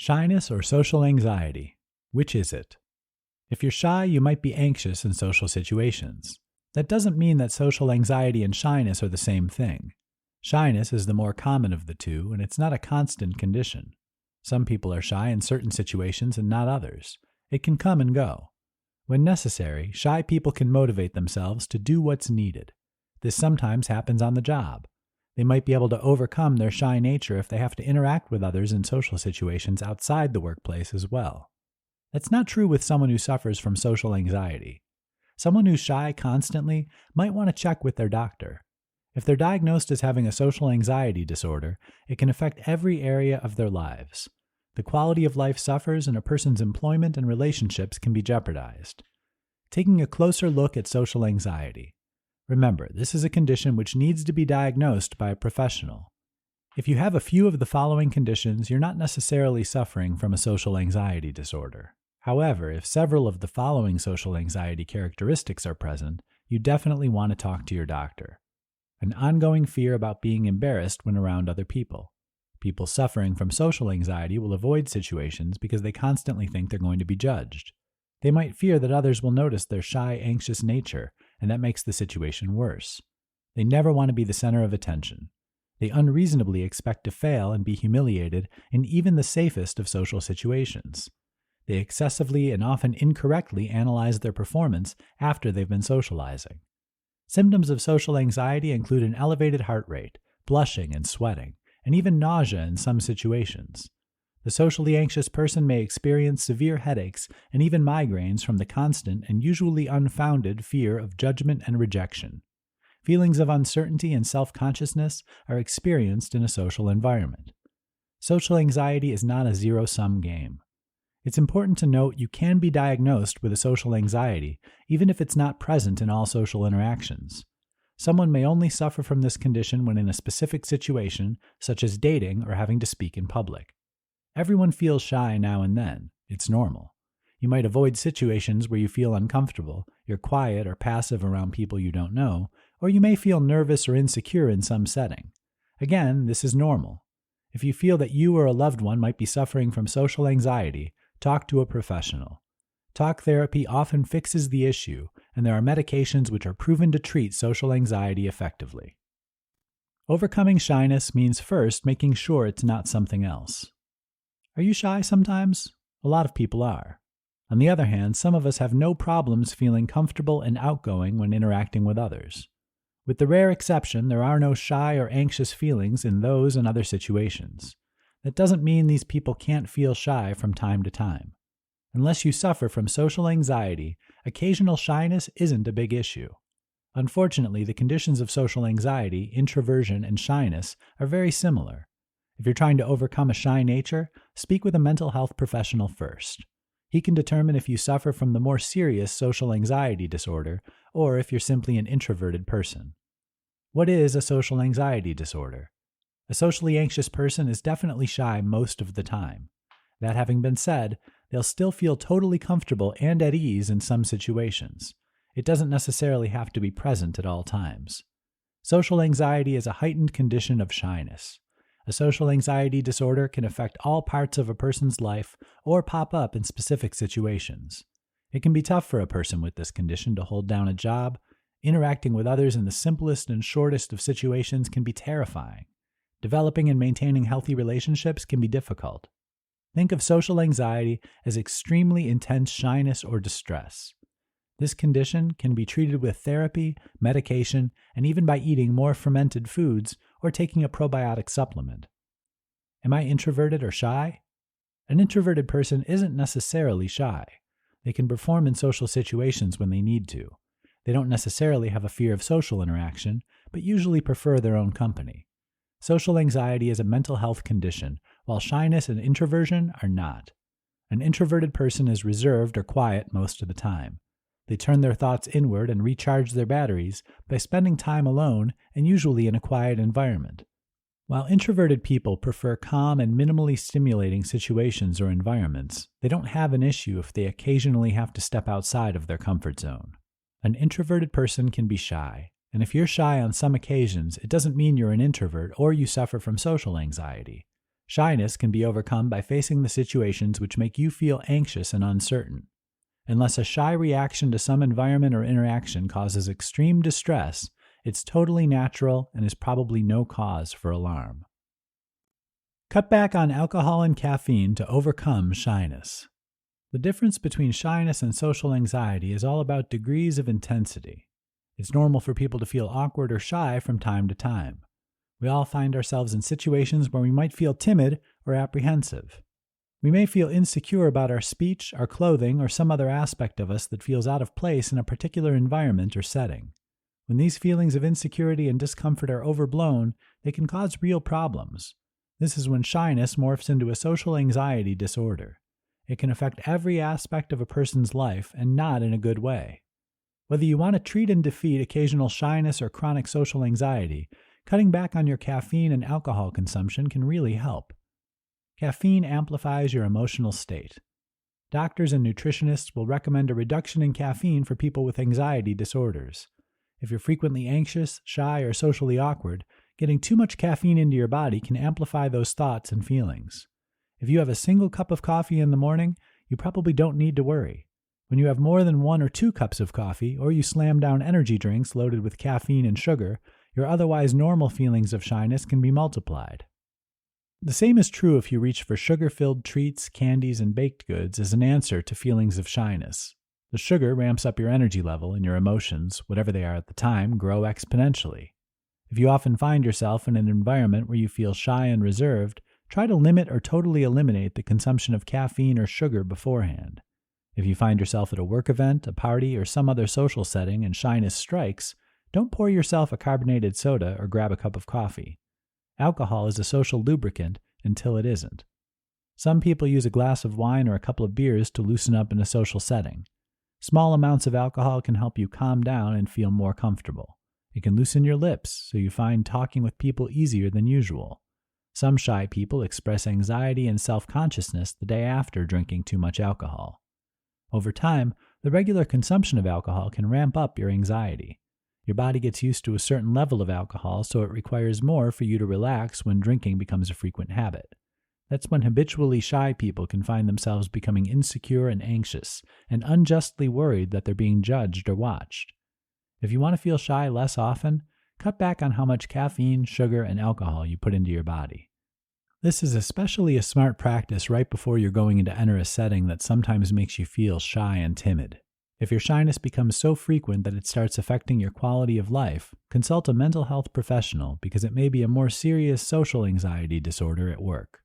Shyness or social anxiety? Which is it? If you're shy, you might be anxious in social situations. That doesn't mean that social anxiety and shyness are the same thing. Shyness is the more common of the two, and it's not a constant condition. Some people are shy in certain situations and not others. It can come and go. When necessary, shy people can motivate themselves to do what's needed. This sometimes happens on the job. They might be able to overcome their shy nature if they have to interact with others in social situations outside the workplace as well. That's not true with someone who suffers from social anxiety. Someone who's shy constantly might want to check with their doctor. If they're diagnosed as having a social anxiety disorder, it can affect every area of their lives. The quality of life suffers and a person's employment and relationships can be jeopardized. Taking a closer look at social anxiety. Remember, this is a condition which needs to be diagnosed by a professional. If you have a few of the following conditions, you're not necessarily suffering from a social anxiety disorder. However, if several of the following social anxiety characteristics are present, you definitely want to talk to your doctor. An ongoing fear about being embarrassed when around other people. People suffering from social anxiety will avoid situations because they constantly think they're going to be judged. They might fear that others will notice their shy, anxious nature, and that makes the situation worse. They never want to be the center of attention. They unreasonably expect to fail and be humiliated in even the safest of social situations. They excessively and often incorrectly analyze their performance after they've been socializing. Symptoms of social anxiety include an elevated heart rate, blushing and sweating, and even nausea in some situations. The socially anxious person may experience severe headaches and even migraines from the constant and usually unfounded fear of judgment and rejection. Feelings of uncertainty and self-consciousness are experienced in a social environment. Social anxiety is not a zero-sum game. It's important to note you can be diagnosed with a social anxiety, even if it's not present in all social interactions. Someone may only suffer from this condition when in a specific situation, such as dating or having to speak in public. Everyone feels shy now and then. It's normal. You might avoid situations where you feel uncomfortable, you're quiet or passive around people you don't know, or you may feel nervous or insecure in some setting. Again, this is normal. If you feel that you or a loved one might be suffering from social anxiety, talk to a professional. Talk therapy often fixes the issue, and there are medications which are proven to treat social anxiety effectively. Overcoming shyness means first making sure it's not something else. Are you shy sometimes? A lot of people are. On the other hand, some of us have no problems feeling comfortable and outgoing when interacting with others. With the rare exception, there are no shy or anxious feelings in those and other situations. That doesn't mean these people can't feel shy from time to time. Unless you suffer from social anxiety, occasional shyness isn't a big issue. Unfortunately, the conditions of social anxiety, introversion, and shyness are very similar. If you're trying to overcome a shy nature, speak with a mental health professional first. He can determine if you suffer from the more serious social anxiety disorder or if you're simply an introverted person. What is a social anxiety disorder? A socially anxious person is definitely shy most of the time. That having been said, they'll still feel totally comfortable and at ease in some situations. It doesn't necessarily have to be present at all times. Social anxiety is a heightened condition of shyness. A social anxiety disorder can affect all parts of a person's life or pop up in specific situations. It can be tough for a person with this condition to hold down a job. Interacting with others in the simplest and shortest of situations can be terrifying. Developing and maintaining healthy relationships can be difficult. Think of social anxiety as extremely intense shyness or distress. This condition can be treated with therapy, medication, and even by eating more fermented foods or taking a probiotic supplement. Am I introverted or shy? An introverted person isn't necessarily shy. They can perform in social situations when they need to. They don't necessarily have a fear of social interaction, but usually prefer their own company. Social anxiety is a mental health condition, while shyness and introversion are not. An introverted person is reserved or quiet most of the time. They turn their thoughts inward and recharge their batteries by spending time alone and usually in a quiet environment. While introverted people prefer calm and minimally stimulating situations or environments, they don't have an issue if they occasionally have to step outside of their comfort zone. An introverted person can be shy, and if you're shy on some occasions, it doesn't mean you're an introvert or you suffer from social anxiety. Shyness can be overcome by facing the situations which make you feel anxious and uncertain. Unless a shy reaction to some environment or interaction causes extreme distress, it's totally natural and is probably no cause for alarm. Cut back on alcohol and caffeine to overcome shyness. The difference between shyness and social anxiety is all about degrees of intensity. It's normal for people to feel awkward or shy from time to time. We all find ourselves in situations where we might feel timid or apprehensive. We may feel insecure about our speech, our clothing, or some other aspect of us that feels out of place in a particular environment or setting. When these feelings of insecurity and discomfort are overblown, they can cause real problems. This is when shyness morphs into a social anxiety disorder. It can affect every aspect of a person's life and not in a good way. Whether you want to treat and defeat occasional shyness or chronic social anxiety, cutting back on your caffeine and alcohol consumption can really help. Caffeine amplifies your emotional state. Doctors and nutritionists will recommend a reduction in caffeine for people with anxiety disorders. If you're frequently anxious, shy, or socially awkward, getting too much caffeine into your body can amplify those thoughts and feelings. If you have a single cup of coffee in the morning, you probably don't need to worry. When you have more than 1 or 2 cups of coffee, or you slam down energy drinks loaded with caffeine and sugar, your otherwise normal feelings of shyness can be multiplied. The same is true if you reach for sugar-filled treats, candies, and baked goods as an answer to feelings of shyness. The sugar ramps up your energy level, and your emotions, whatever they are at the time, grow exponentially. If you often find yourself in an environment where you feel shy and reserved, try to limit or totally eliminate the consumption of caffeine or sugar beforehand. If you find yourself at a work event, a party, or some other social setting and shyness strikes, don't pour yourself a carbonated soda or grab a cup of coffee. Alcohol is a social lubricant until it isn't. Some people use a glass of wine or a couple of beers to loosen up in a social setting. Small amounts of alcohol can help you calm down and feel more comfortable. It can loosen your lips, so you find talking with people easier than usual. Some shy people express anxiety and self-consciousness the day after drinking too much alcohol. Over time, the regular consumption of alcohol can ramp up your anxiety. Your body gets used to a certain level of alcohol, so it requires more for you to relax when drinking becomes a frequent habit. That's when habitually shy people can find themselves becoming insecure and anxious, and unjustly worried that they're being judged or watched. If you want to feel shy less often, cut back on how much caffeine, sugar, and alcohol you put into your body. This is especially a smart practice right before you're going to enter a setting that sometimes makes you feel shy and timid. If your shyness becomes so frequent that it starts affecting your quality of life, consult a mental health professional because it may be a more serious social anxiety disorder at work.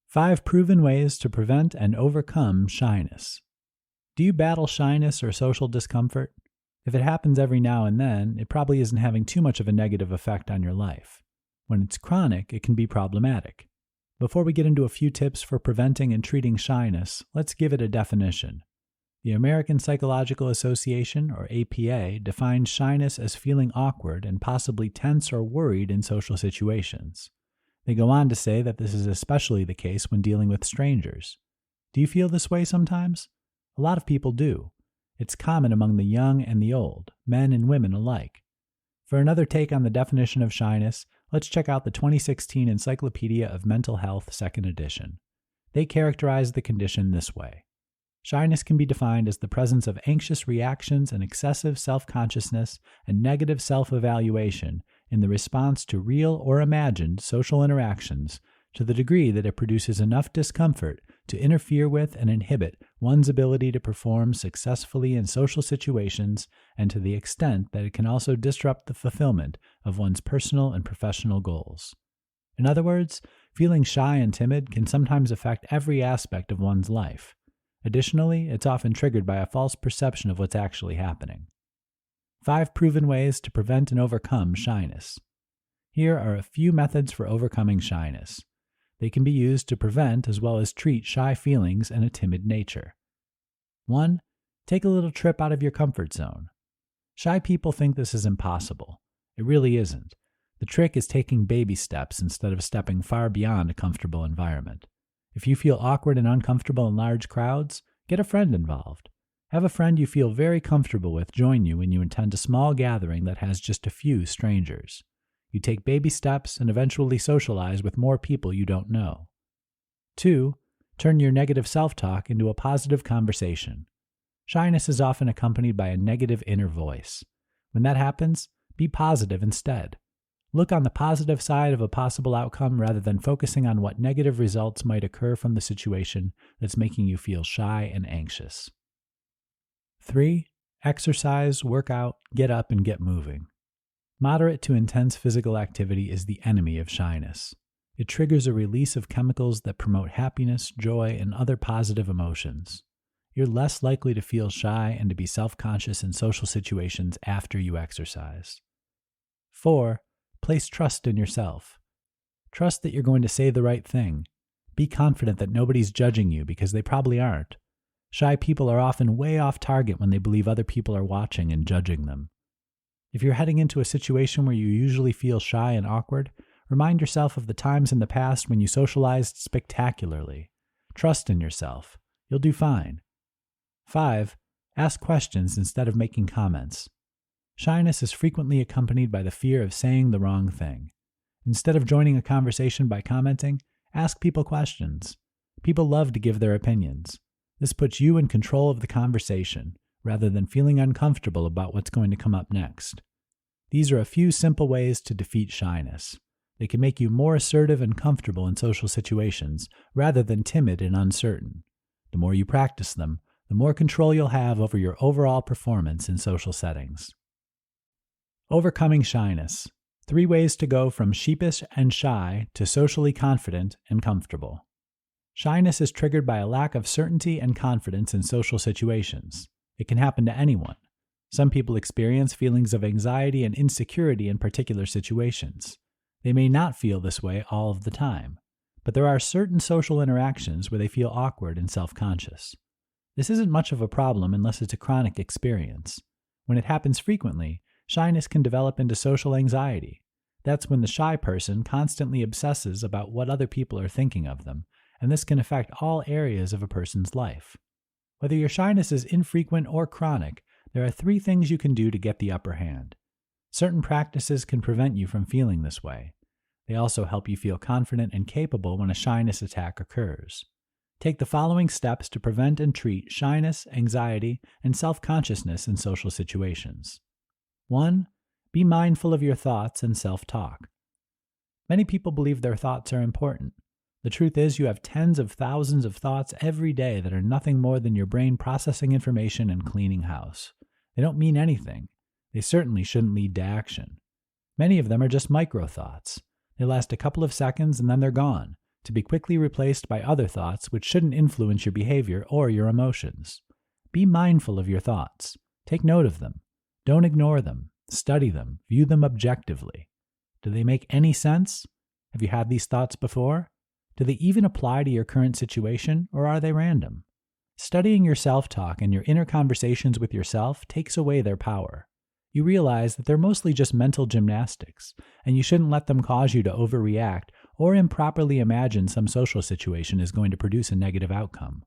5 proven ways to prevent and overcome shyness. Do you battle shyness or social discomfort? If it happens every now and then, it probably isn't having too much of a negative effect on your life. When it's chronic, it can be problematic. Before we get into a few tips for preventing and treating shyness, let's give it a definition. The American Psychological Association, or APA, defines shyness as feeling awkward and possibly tense or worried in social situations. They go on to say that this is especially the case when dealing with strangers. Do you feel this way sometimes? A lot of people do. It's common among the young and the old, men and women alike. For another take on the definition of shyness, let's check out the 2016 Encyclopedia of Mental Health 2nd edition. They characterize the condition this way. Shyness can be defined as the presence of anxious reactions and excessive self-consciousness and negative self-evaluation in the response to real or imagined social interactions to the degree that it produces enough discomfort to interfere with and inhibit one's ability to perform successfully in social situations and to the extent that it can also disrupt the fulfillment of one's personal and professional goals. In other words, feeling shy and timid can sometimes affect every aspect of one's life. Additionally, it's often triggered by a false perception of what's actually happening. 5 proven ways to prevent and overcome shyness. Here are a few methods for overcoming shyness. They can be used to prevent as well as treat shy feelings and a timid nature. 1. Take a little trip out of your comfort zone. Shy people think this is impossible. It really isn't. The trick is taking baby steps instead of stepping far beyond a comfortable environment. If you feel awkward and uncomfortable in large crowds, get a friend involved. Have a friend you feel very comfortable with join you when you attend a small gathering that has just a few strangers. You take baby steps and eventually socialize with more people you don't know. 2. Turn your negative self-talk into a positive conversation. Shyness is often accompanied by a negative inner voice. When that happens, be positive instead. Look on the positive side of a possible outcome rather than focusing on what negative results might occur from the situation that's making you feel shy and anxious. 3. Exercise, work out, get up, and get moving. Moderate to intense physical activity is the enemy of shyness. It triggers a release of chemicals that promote happiness, joy, and other positive emotions. You're less likely to feel shy and to be self-conscious in social situations after you exercise. 4. Place trust in yourself. Trust that you're going to say the right thing. Be confident that nobody's judging you because they probably aren't. Shy people are often way off target when they believe other people are watching and judging them. If you're heading into a situation where you usually feel shy and awkward, remind yourself of the times in the past when you socialized spectacularly. Trust in yourself. You'll do fine. 5. Ask questions instead of making comments. Shyness is frequently accompanied by the fear of saying the wrong thing. Instead of joining a conversation by commenting, ask people questions. People love to give their opinions. This puts you in control of the conversation, rather than feeling uncomfortable about what's going to come up next. These are a few simple ways to defeat shyness. They can make you more assertive and comfortable in social situations, rather than timid and uncertain. The more you practice them, the more control you'll have over your overall performance in social settings. Overcoming shyness. 3 ways to go from sheepish and shy to socially confident and comfortable. Shyness is triggered by a lack of certainty and confidence in social situations. It can happen to anyone. Some people experience feelings of anxiety and insecurity in particular situations. They may not feel this way all of the time, but there are certain social interactions where they feel awkward and self-conscious. This isn't much of a problem unless it's a chronic experience. When it happens frequently, shyness can develop into social anxiety. That's when the shy person constantly obsesses about what other people are thinking of them, and this can affect all areas of a person's life. Whether your shyness is infrequent or chronic, there are 3 things you can do to get the upper hand. Certain practices can prevent you from feeling this way. They also help you feel confident and capable when a shyness attack occurs. Take the following steps to prevent and treat shyness, anxiety, and self-consciousness in social situations. 1. Be mindful of your thoughts and self-talk. Many people believe their thoughts are important. The truth is, you have tens of thousands of thoughts every day that are nothing more than your brain processing information and cleaning house. They don't mean anything. They certainly shouldn't lead to action. Many of them are just micro-thoughts. They last a couple of seconds and then they're gone, to be quickly replaced by other thoughts which shouldn't influence your behavior or your emotions. Be mindful of your thoughts. Take note of them. Don't ignore them. Study them. View them objectively. Do they make any sense? Have you had these thoughts before? Do they even apply to your current situation, or are they random? Studying your self-talk and your inner conversations with yourself takes away their power. You realize that they're mostly just mental gymnastics, and you shouldn't let them cause you to overreact or improperly imagine some social situation is going to produce a negative outcome.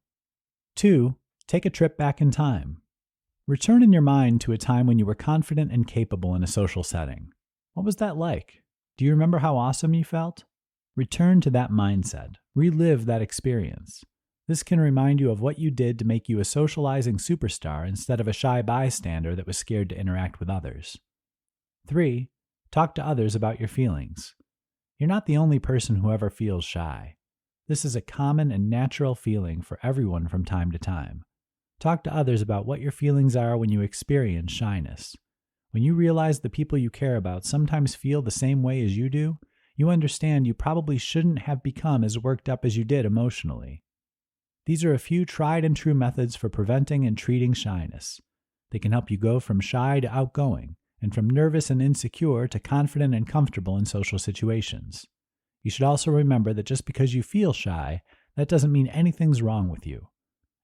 2. Take a trip back in time. Return in your mind to a time when you were confident and capable in a social setting. What was that like? Do you remember how awesome you felt? Return to that mindset. Relive that experience. This can remind you of what you did to make you a socializing superstar instead of a shy bystander that was scared to interact with others. 3. Talk to others about your feelings. You're not the only person who ever feels shy. This is a common and natural feeling for everyone from time to time. Talk to others about what your feelings are when you experience shyness. When you realize the people you care about sometimes feel the same way as you do, you understand you probably shouldn't have become as worked up as you did emotionally. These are a few tried and true methods for preventing and treating shyness. They can help you go from shy to outgoing, and from nervous and insecure to confident and comfortable in social situations. You should also remember that just because you feel shy, that doesn't mean anything's wrong with you.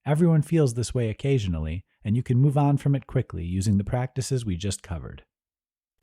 Everyone feels this way occasionally, and you can move on from it quickly using the practices we just covered.